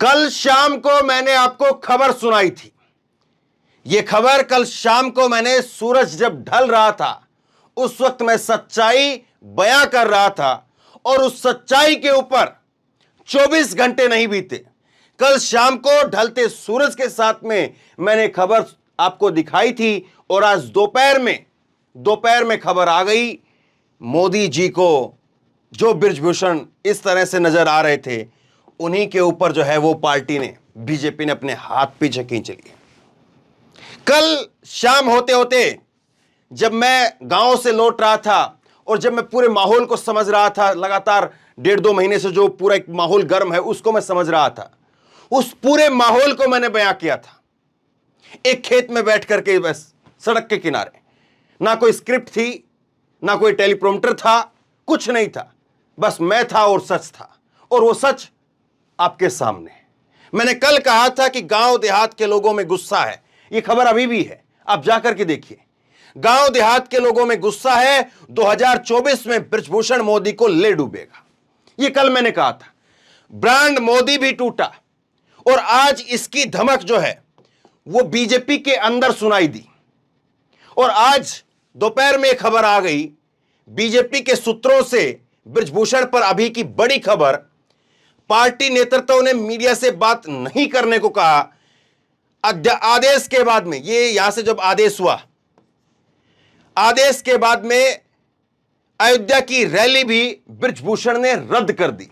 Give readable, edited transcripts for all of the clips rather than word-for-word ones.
कल शाम को मैंने आपको खबर सुनाई थी। यह खबर कल शाम को मैंने, सूरज जब ढल रहा था उस वक्त मैं सच्चाई बयां कर रहा था और उस सच्चाई के ऊपर 24 घंटे नहीं बीते। कल शाम को ढलते सूरज के साथ में मैंने खबर आपको दिखाई थी और आज दोपहर में खबर आ गई। मोदी जी को जो बृजभूषण इस तरह से नजर आ रहे थे, उन्हीं के ऊपर जो है वो पार्टी ने, बीजेपी ने अपने हाथ पीछे खींच लिए। कल शाम होते होते जब मैं गांव से लौट रहा था और जब मैं पूरे माहौल को समझ रहा था, लगातार 1.5-2 महीने से जो पूरा एक माहौल गर्म है उसको मैं समझ रहा था, उस पूरे माहौल को मैंने बयां किया था एक खेत में बैठ करके, बस सड़क के किनारे। ना कोई स्क्रिप्ट थी, ना कोई टेलीप्रॉम्प्टर था, कुछ नहीं था, बस मैं था और सच था, और वो सच आपके सामने। मैंने कल कहा था कि गांव देहात के लोगों में गुस्सा है, ये खबर अभी भी है, आप जाकर के देखिए। गांव देहात के लोगों में गुस्सा है, 2024 में बृजभूषण मोदी को ले डूबेगा, ये कल मैंने कहा था। ब्रांड मोदी भी टूटा और आज इसकी धमक जो है वो बीजेपी के अंदर सुनाई दी। और आज दोपहर में खबर आ गई बीजेपी के सूत्रों से, बृजभूषण पर अभी की बड़ी खबर। पार्टी नेतृत्व ने मीडिया से बात नहीं करने को कहा। आदेश के बाद में, ये यहां से जब आदेश हुआ, आदेश के बाद में अयोध्या की रैली भी बृजभूषण ने रद्द कर दी।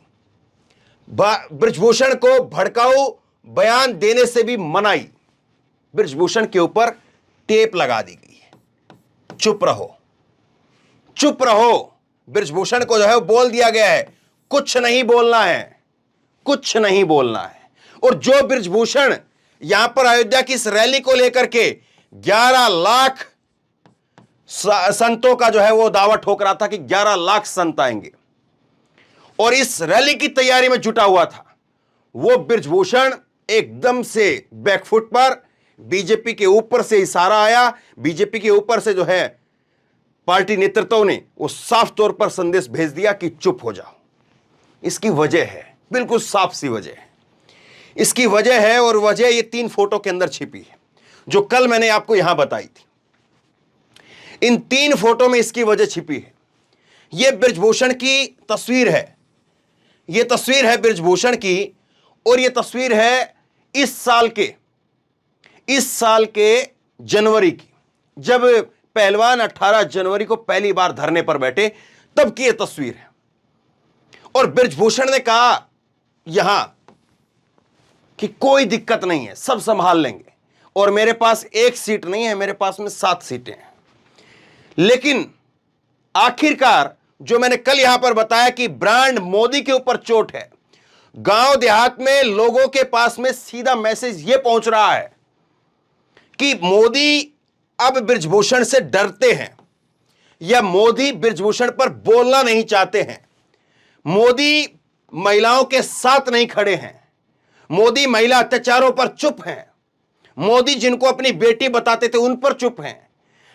बृजभूषण को भड़काऊ बयान देने से भी मनाई। बृजभूषण के ऊपर टेप लगा दी गई है, चुप रहो, चुप रहो। बृजभूषण को जो है बोल दिया गया है कुछ नहीं बोलना है, कुछ नहीं बोलना है। और जो बृजभूषण यहां पर अयोध्या की इस रैली को लेकर के 11 लाख संतों का जो है वो दावा ठोक रहा था कि 11 लाख संत आएंगे और इस रैली की तैयारी में जुटा हुआ था, वो बृजभूषण एकदम से बैकफुट पर, बीजेपी के ऊपर से इशारा आया, बीजेपी के ऊपर से जो है पार्टी नेतृत्व ने वो साफ तौर पर संदेश भेज दिया कि चुप हो जाओ। इसकी वजह है, बिल्कुल साफ सी वजह है, इसकी वजह है, और वजह ये 3 फोटो के अंदर छिपी है जो कल मैंने आपको यहां बताई थी। इन 3 फोटो में इसकी वजह छिपी है। यह बृजभूषण की तस्वीर है, यह तस्वीर है बृजभूषण की, और यह तस्वीर है इस साल के जनवरी की, जब पहलवान 18 जनवरी को पहली बार धरने पर बैठे, तब की यह तस्वीर है। और बृजभूषण ने कहा यहां कि कोई दिक्कत नहीं है, सब संभाल लेंगे, और मेरे पास 1 सीट नहीं है, मेरे पास में 7 सीटें हैं। लेकिन आखिरकार जो मैंने कल यहां पर बताया कि ब्रांड मोदी के ऊपर चोट है, गांव देहात में लोगों के पास में सीधा मैसेज यह पहुंच रहा है कि मोदी अब बृजभूषण से डरते हैं, या मोदी बृजभूषण पर बोलना नहीं चाहते हैं, मोदी महिलाओं के साथ नहीं खड़े हैं, मोदी महिला अत्याचारों पर चुप हैं, मोदी जिनको अपनी बेटी बताते थे उन पर चुप हैं।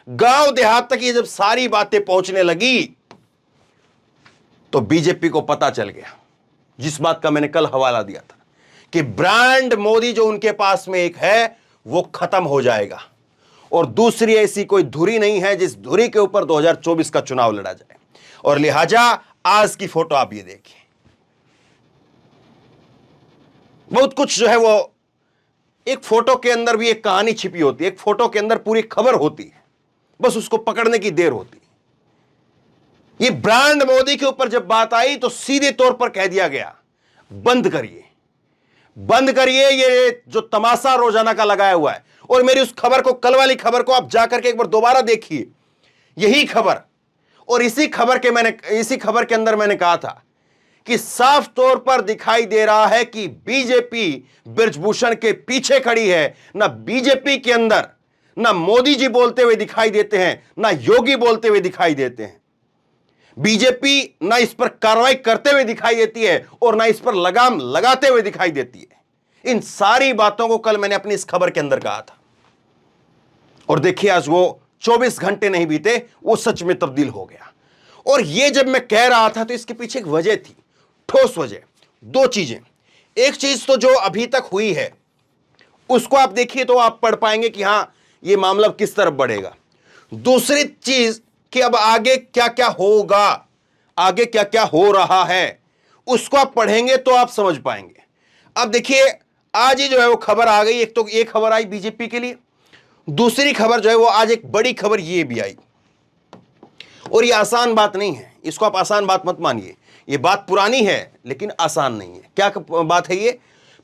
गांव देहात तक ये जब सारी बातें पहुंचने लगी तो बीजेपी को पता चल गया, जिस बात का मैंने कल हवाला दिया था कि ब्रांड मोदी जो उनके पास में एक है वो खत्म हो जाएगा, और दूसरी ऐसी कोई धुरी नहीं है जिस धुरी के ऊपर 2024 का चुनाव लड़ा जाए। और लिहाजा आज की फोटो आप ये देखिए, बहुत कुछ जो है वो, एक फोटो के अंदर भी एक कहानी छिपी होती है, एक फोटो के अंदर पूरी खबर होती है, बस उसको पकड़ने की देर होती है। ये ब्रांड मोदी के ऊपर जब बात आई तो सीधे तौर पर कह दिया गया बंद करिए, बंद करिए ये जो तमाशा रोजाना का लगाया हुआ है। और मेरी उस खबर को, कल वाली खबर को आप जाकर के एक बार दोबारा देखिए, यही खबर, और इसी खबर के अंदर मैंने कहा था कि साफ तौर पर दिखाई दे रहा है कि बीजेपी बृजभूषण के पीछे खड़ी है। ना बीजेपी के अंदर ना मोदी जी बोलते हुए दिखाई देते हैं, ना योगी बोलते हुए दिखाई देते हैं। बीजेपी ना इस पर कार्रवाई करते हुए दिखाई देती है और ना इस पर लगाम लगाते हुए दिखाई देती है। इन सारी बातों को कल मैंने अपनी इस खबर के अंदर कहा था, और देखिए आज वो 24 घंटे नहीं बीते, वो सच में तब्दील हो गया। और ये जब मैं कह रहा था तो इसके पीछे एक वजह थी, ठोस वजह, 2 चीजें। एक चीज तो जो अभी तक हुई है उसको आप देखिए तो आप पढ़ पाएंगे कि हां ये मामला किस तरफ बढ़ेगा। दूसरी चीज कि अब आगे क्या क्या होगा, आगे क्या क्या हो रहा है, उसको आप पढ़ेंगे तो आप समझ पाएंगे। अब देखिए आज ही जो है वो खबर आ गई, एक तो एक खबर आई बीजेपी के लिए, दूसरी खबर जो है वो आज एक बड़ी खबर ये भी आई। और ये आसान बात नहीं है, इसको आप आसान बात मत मानिए, ये बात पुरानी है लेकिन आसान नहीं है। क्या बात है ये?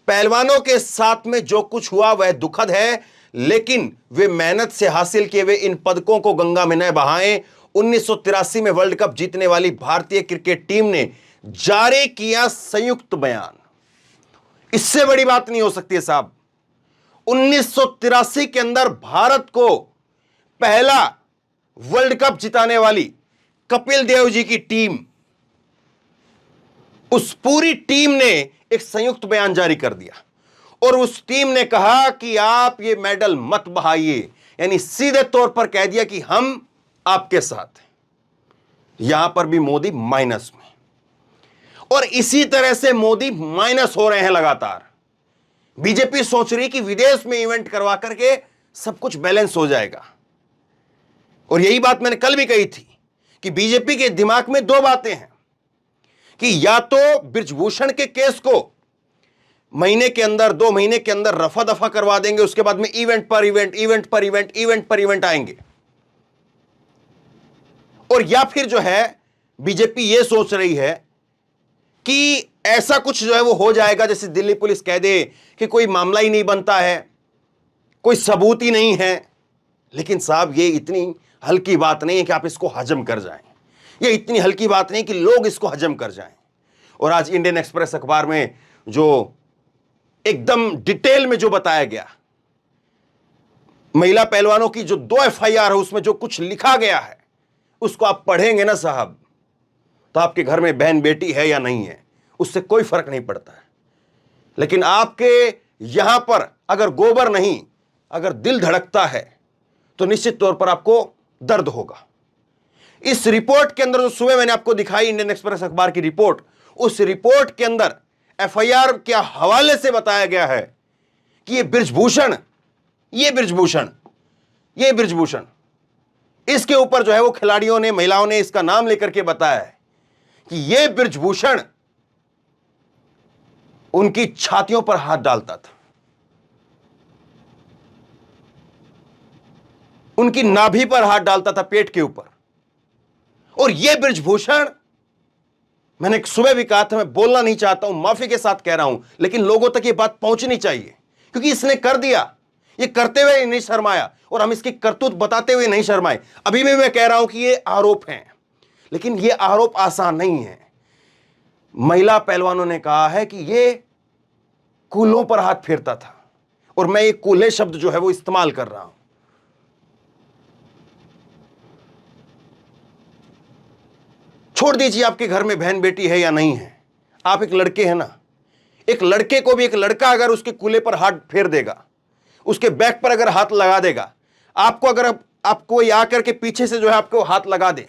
पहलवानों के साथ में जो कुछ हुआ वह दुखद है, लेकिन वे मेहनत से हासिल किए हुए इन पदकों को गंगा में न बहाएं। 1983 में वर्ल्ड कप जीतने वाली भारतीय क्रिकेट टीम ने जारी किया संयुक्त बयान। इससे बड़ी बात नहीं हो सकती है साहब। 1983 के अंदर भारत को पहला वर्ल्ड कप जिताने वाली कपिल देव जी की टीम, उस पूरी टीम ने एक संयुक्त बयान जारी कर दिया और उस टीम ने कहा कि आप ये मेडल मत बहाइए, यानी सीधे तौर पर कह दिया कि हम आपके साथ हैं। यहां पर भी मोदी माइनस में, और इसी तरह से मोदी माइनस हो रहे हैं लगातार। बीजेपी सोच रही कि विदेश में इवेंट करवा करके सब कुछ बैलेंस हो जाएगा, और यही बात मैंने कल भी कही थी कि बीजेपी के दिमाग में दो बातें हैं कि या तो बृजभूषण के केस को महीने के अंदर, 2 महीने के अंदर रफा दफा करवा देंगे, उसके बाद में इवेंट पर इवेंट, इवेंट पर इवेंट, इवेंट पर इवेंट आएंगे, और या फिर जो है बीजेपी यह सोच रही है कि ऐसा कुछ जो है वो हो जाएगा जैसे दिल्ली पुलिस कह दे कि कोई मामला ही नहीं बनता है, कोई सबूत ही नहीं है। लेकिन साहब ये इतनी हल्की बात नहीं है कि आप इसको हजम कर जाएं, ये इतनी हल्की बात नहीं कि लोग इसको हजम कर जाएं। और आज इंडियन एक्सप्रेस अखबार में जो एकदम डिटेल में जो बताया गया, महिला पहलवानों की जो 2 FIR है उसमें जो कुछ लिखा गया है, उसको आप पढ़ेंगे ना साहब, तो आपके घर में बहन बेटी है या नहीं है उससे कोई फर्क नहीं पड़ता है। लेकिन आपके यहां पर अगर गोबर नहीं, अगर दिल धड़कता है तो निश्चित तौर पर आपको दर्द होगा। इस रिपोर्ट के अंदर जो सुबह मैंने आपको दिखाई इंडियन एक्सप्रेस अखबार की रिपोर्ट, उस रिपोर्ट के अंदर FIR के हवाले से बताया गया है कि ये बृजभूषण, इसके ऊपर जो है वो खिलाड़ियों ने, महिलाओं ने इसका नाम लेकर के बताया है कि ये बृजभूषण उनकी छातियों पर हाथ डालता था, उनकी नाभि पर हाथ डालता था, पेट के ऊपर। और यह बृजभूषण, मैंने सुबह भी कहा था, मैं बोलना नहीं चाहता हूं, माफी के साथ कह रहा हूं, लेकिन लोगों तक यह बात पहुंचनी चाहिए क्योंकि इसने कर दिया, ये करते हुए नहीं शर्माया और हम इसकी करतूत बताते हुए नहीं शर्माए। अभी भी मैं कह रहा हूं कि ये आरोप हैं, लेकिन ये आरोप आसान नहीं है। महिला पहलवानों ने कहा है कि ये कूल्हों पर हाथ फेरता था, और मैं ये कूल्हे शब्द जो है वो इस्तेमाल कर रहा हूं। छोड़ दीजिए आपके घर में बहन बेटी है या नहीं है, आप एक लड़के हैं ना, एक लड़के को भी एक लड़का अगर उसके कूल्हे पर हाथ फेर देगा, उसके बैक पर अगर हाथ लगा देगा, आपको अगर आपको आकर के पीछे से जो है आपको हाथ लगा दे,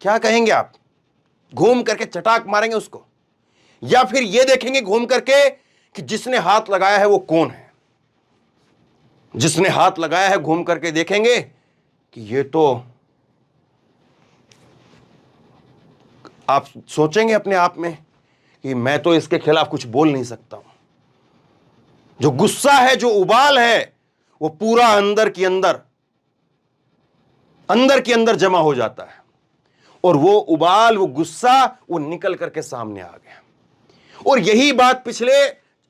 क्या कहेंगे आप? घूम करके चटाक मारेंगे उसको, या फिर यह देखेंगे घूम करके कि जिसने हाथ लगाया है वो कौन है? जिसने हाथ लगाया है घूम करके देखेंगे कि ये तो, आप सोचेंगे अपने आप में कि मैं तो इसके खिलाफ कुछ बोल नहीं सकता हूं। जो गुस्सा है, जो उबाल है, वो पूरा अंदर के अंदर जमा हो जाता है, और वो उबाल, वो गुस्सा, वो निकल करके सामने आ गया। और यही बात पिछले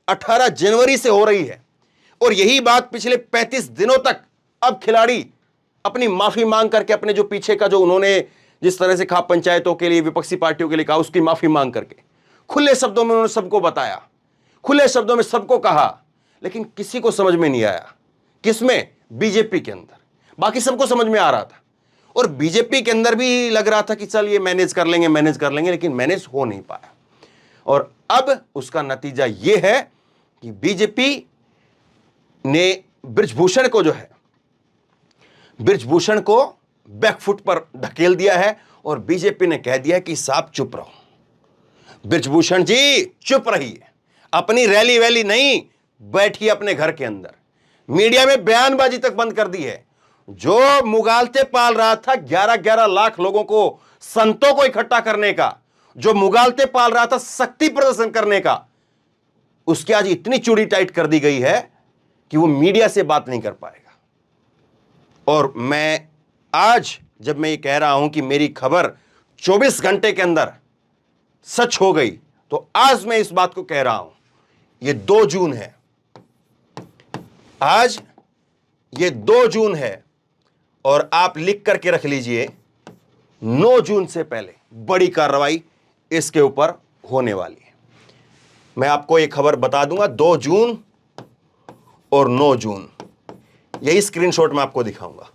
18 जनवरी से हो रही है, और यही बात पिछले 35 दिनों तक अब खिलाड़ी अपनी माफी मांग करके, अपने जो पीछे का जो उन्होंने जिस तरह से खाप पंचायतों के लिए, विपक्षी पार्टियों के लिए कहा, उसकी माफी मांग करके खुले शब्दों में उन्होंने सबको बताया, खुले शब्दों में सबको कहा, लेकिन किसी को समझ में नहीं आया। किसमें? बीजेपी के अंदर। बाकी सबको समझ में आ रहा था, और बीजेपी के अंदर भी लग रहा था कि चल ये मैनेज कर लेंगे, लेकिन मैनेज हो नहीं पाया। और अब उसका नतीजा यह है कि बीजेपी ने बृजभूषण को बैकफुट पर ढकेल दिया है, और बीजेपी ने कह दिया कि साहब चुप रहो, बृजभूषण जी चुप रहिए, अपनी रैली वैली नहीं, बैठिए अपने घर के अंदर। मीडिया में बयानबाजी तक बंद कर दी है। जो मुगालते पाल रहा था 11-11 लाख लोगों को, संतों को इकट्ठा करने का, जो मुगालते पाल रहा था शक्ति प्रदर्शन करने का, उसकी आज इतनी चूड़ी टाइट कर दी गई है कि वो मीडिया से बात नहीं कर पाएगा। और मैं आज जब मैं ये कह रहा हूं कि मेरी खबर 24 घंटे के अंदर सच हो गई, तो आज मैं इस बात को कह रहा हूं। ये 2 जून है, आज ये 2 जून है, और आप लिख करके रख लीजिए 9 जून से पहले बड़ी कार्रवाई इसके ऊपर होने वाली है। मैं आपको ये खबर बता दूंगा, 2 जून और 9 जून, यही स्क्रीनशॉट मैं आपको दिखाऊंगा।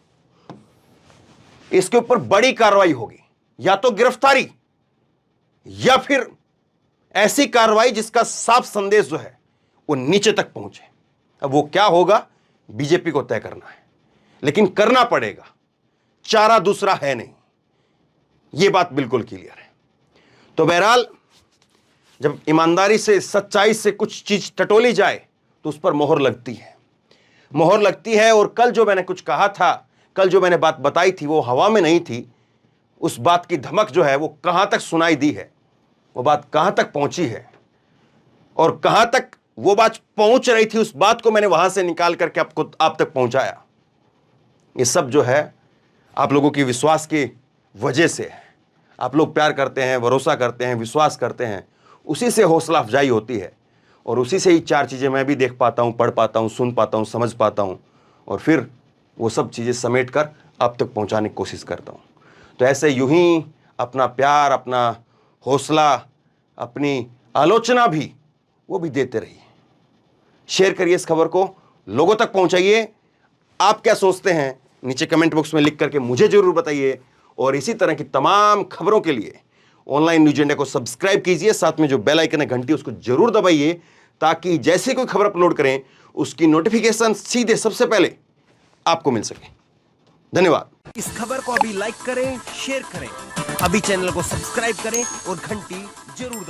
इसके ऊपर बड़ी कार्रवाई होगी, या तो गिरफ्तारी या फिर ऐसी कार्रवाई जिसका साफ संदेश जो है वो नीचे तक पहुंचे। अब वो क्या होगा बीजेपी को तय करना है, लेकिन करना पड़ेगा, चारा दूसरा है नहीं, ये बात बिल्कुल क्लियर है। तो बहरहाल जब ईमानदारी से, सच्चाई से कुछ चीज टटोली जाए तो उस पर मोहर लगती है, मोहर लगती है। और कल जो मैंने कुछ कहा था, कल जो मैंने बात बताई थी, वो हवा में नहीं थी। उस बात की धमक जो है वो कहां तक सुनाई दी है, वो बात कहां तक पहुंची है, और कहां तक वो बात पहुंच रही थी, उस बात को मैंने वहां से निकाल करके आप तक पहुंचाया। ये सब जो है आप लोगों की विश्वास की वजह से है। आप लोग प्यार करते हैं, भरोसा करते हैं, विश्वास करते हैं, उसी से हौसला अफजाई होती है, और उसी से ही 4 चीज़ें मैं भी देख पाता हूँ, पढ़ पाता हूँ, सुन पाता हूँ, समझ पाता हूँ, और फिर वो सब चीज़ें समेट कर आप तक पहुँचाने की कोशिश करता हूँ। तो ऐसे यूं ही अपना प्यार, अपना हौसला, अपनी आलोचना भी वो भी देते रहिए। शेयर करिए इस खबर को, लोगों तक पहुंचाइए। आप क्या सोचते हैं नीचे कमेंट बॉक्स में लिख करके मुझे जरूर बताइए। और इसी तरह की तमाम खबरों के लिए ऑनलाइन न्यूज इंडिया को सब्सक्राइब कीजिए, साथ में जो बेल आइकन है घंटी उसको जरूर दबाइए, ताकि जैसे कोई खबर अपलोड करें उसकी नोटिफिकेशन सीधे सबसे पहले आपको मिल सके। धन्यवाद। इस खबर को अभी लाइक करें, शेयर करें, अभी चैनल को सब्सक्राइब करें और घंटी जरूर दबाएं।